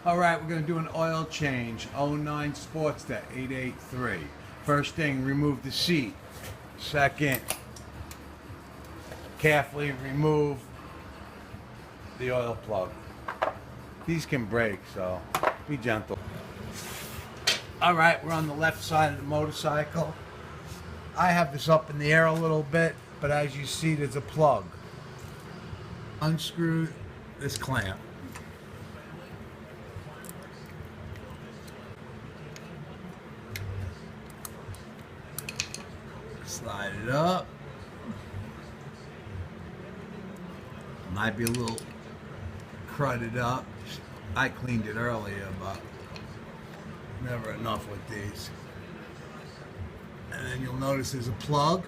All right, we're going to do an oil change. '09 Sportster 883. First thing, remove the seat. Second, carefully remove the oil plug. These can break, so be gentle. All right, we're on the left side of the motorcycle. I have this up in the air a little bit, but as you see, there's a plug. Unscrew this clamp. Slide it up. Might be a little crudded up. I cleaned it earlier, but never enough with these. And then you'll notice there's a plug.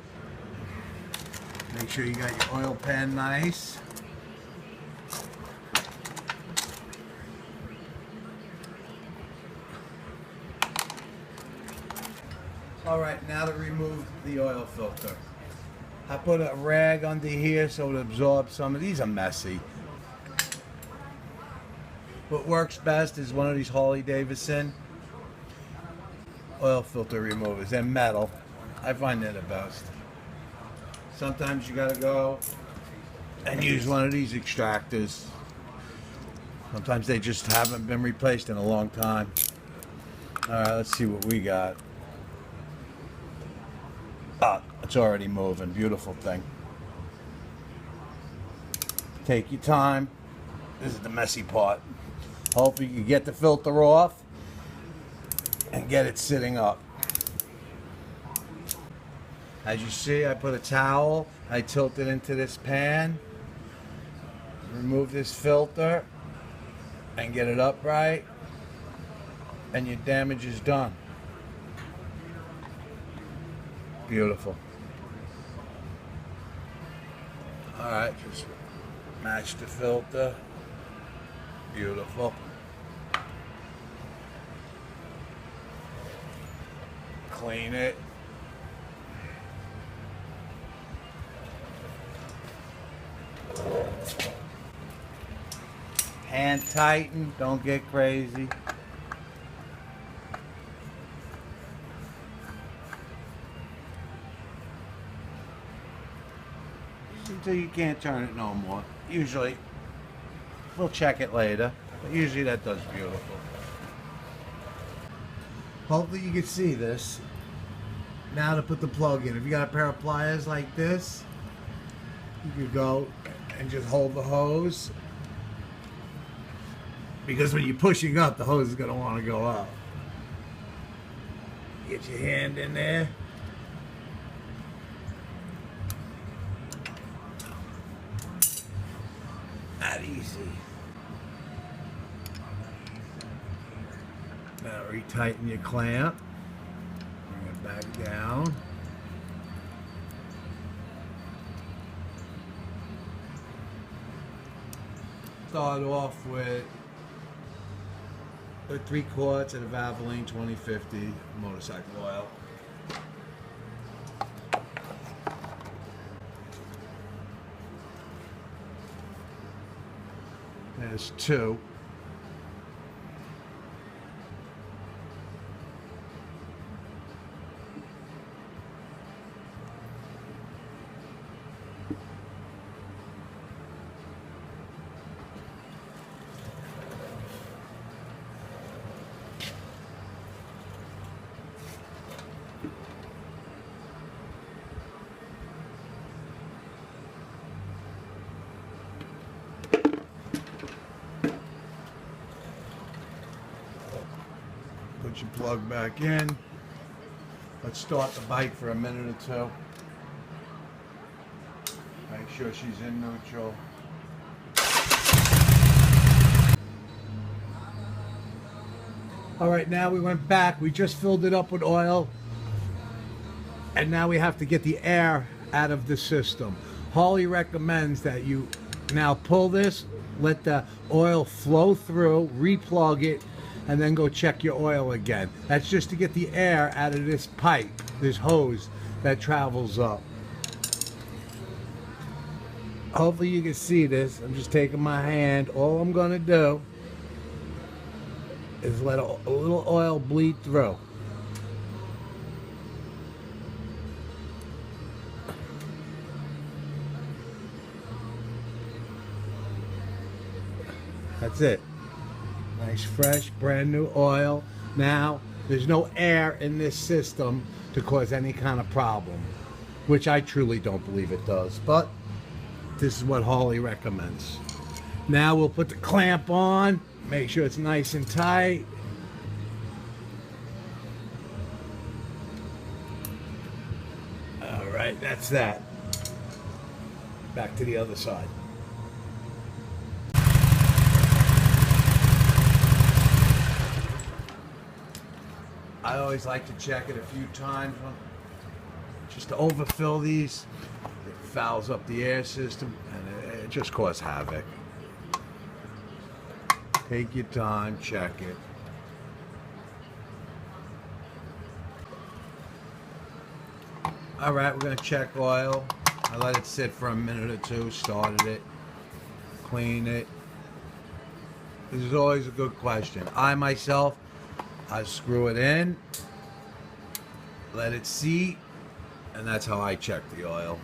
Make sure you got your oil pan nice. All right, now to remove the oil filter. I put a rag under here so it absorbs some of these. Are messy. What works best is one of these Harley Davidson oil filter removers. They're metal. I find they're the best. Sometimes you gotta go and use one of these extractors. Sometimes they just haven't been replaced in a long time. All right, let's see what we got. Ah, it's already moving. Beautiful thing. Take your time. This is the messy part. Hopefully you get the filter off and get it sitting up. As you see, I put a towel. I tilt it into this pan. Remove this filter and get it upright, and your damage is done. Beautiful. All right, just match the filter. Beautiful. Clean it. Hand tighten, don't get crazy. Until you can't turn it no more. Usually, we'll check it later, but usually that does beautiful. Hopefully you can see this. Now to put the plug in. If you got a pair of pliers like this, you could go and just hold the hose. Because when you're pushing up, the hose is going to want to go up. Get your hand in there. Not easy. Now retighten your clamp. Bring it back down. Start off with 3 quarts of Valvoline 2050 motorcycle oil. There's 2. Put your plug back in. Let's start the bike for a minute or 2. Make sure she's in neutral. All right, now we went back. We just filled it up with oil. And now we have to get the air out of the system. Harley recommends that you now pull this, let the oil flow through, replug it, and then go check your oil again. That's just to get the air out of this pipe, this hose that travels up. Hopefully you can see this. I'm just taking my hand. All I'm gonna do is let a little oil bleed through. That's it. Nice, fresh, brand new oil. Now, there's no air in this system to cause any kind of problem, which I truly don't believe it does, but this is what Harley recommends. Now we'll put the clamp on, make sure it's nice and tight. All right, that's that. Back to the other side. I always like to check it a few times just to overfill these. It fouls up the air system and it just causes havoc. Take your time, check it. All right, we're gonna check oil. I let it sit for a minute or two, started it, clean it. This is always a good question. I myself, I screw it in, let it seat, and that's how I check the oil.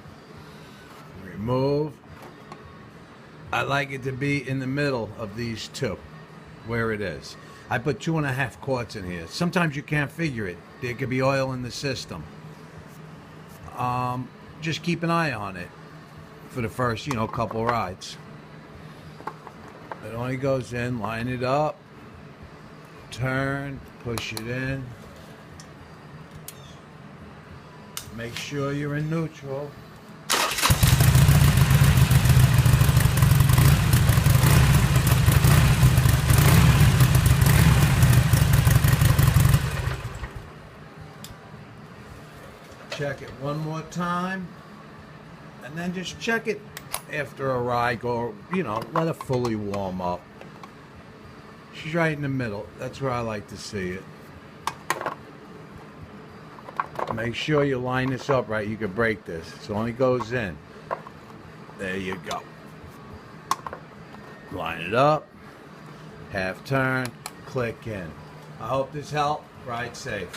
Remove. I like it to be in the middle of these two, where it is. I put 2.5 quarts in here. Sometimes you can't figure it. There could be oil in the system. Just keep an eye on it for the first, couple rides. It only goes in, line it up, turn, push it in. Make sure you're in neutral. Check it one more time, and then just check it after a ride, or let it fully warm up. She's right in the middle. That's where I like to see it. Make sure you line this up right. You can break this. It only goes in. There you go. Line it up. Half turn. Click in. I hope this helped. Ride safe.